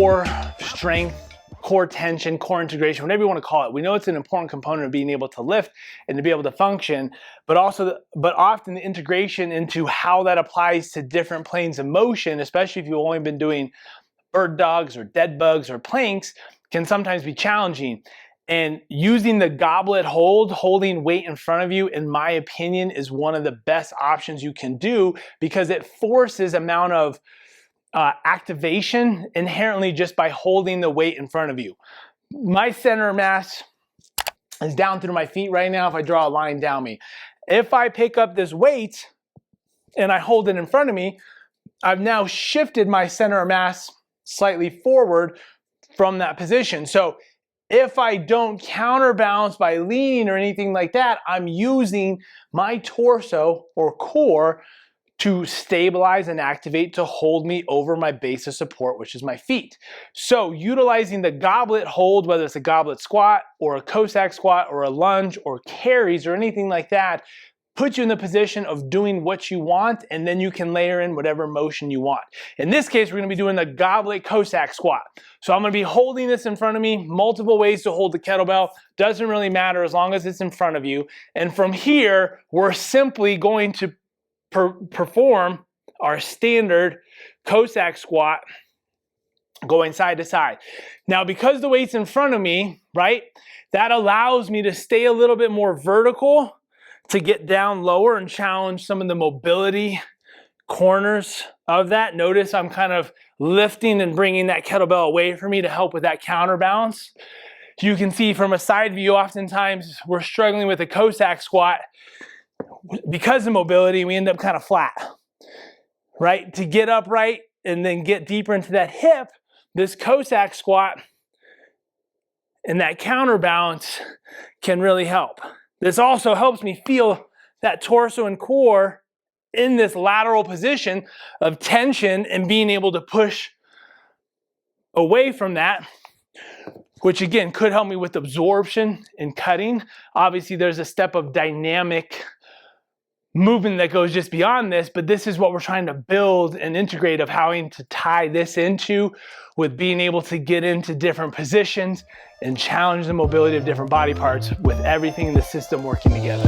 core strength, core tension, core integration, whatever you want to call it. We know it's an important component of being able to lift and to be able to function, but often the integration into how that applies to different planes of motion, especially if you've only been doing bird dogs or dead bugs or planks, can sometimes be challenging. And using the goblet hold, holding weight in front of you, in my opinion, is one of the best options you can do, because it forces amount of activation inherently just by holding the weight in front of you. My center of mass is down through my feet right now if I draw a line down me. If I pick up this weight and I hold it in front of me, I've now shifted my center of mass slightly forward from that position. So if I don't counterbalance by leaning or anything like that, I'm using my torso or core to stabilize and activate to hold me over my base of support, which is my feet. So utilizing the goblet hold, whether it's a goblet squat or a Cossack squat or a lunge or carries or anything like that, puts you in the position of doing what you want, and then you can layer in whatever motion you want. In this case, we're gonna be doing the goblet Cossack squat. So I'm gonna be holding this in front of me, multiple ways to hold the kettlebell. Doesn't really matter as long as it's in front of you. And from here, we're simply going to perform our standard Cossack squat going side to side. Now, because the weight's in front of me, right, that allows me to stay a little bit more vertical, to get down lower and challenge some of the mobility corners of that. Notice I'm kind of lifting and bringing that kettlebell away from me to help with that counterbalance. You can see from a side view, oftentimes we're struggling with a Cossack squat. Because of mobility, we end up kind of flat, right? To get upright and then get deeper into that hip, this Cossack squat and that counterbalance can really help. This also helps me feel that torso and core in this lateral position of tension and being able to push away from that, which again could help me with absorption and cutting. Obviously, there's a step of dynamic movement that goes just beyond this, but this is what we're trying to build and integrate, of having to tie this into with being able to get into different positions and challenge the mobility of different body parts with everything in the system working together.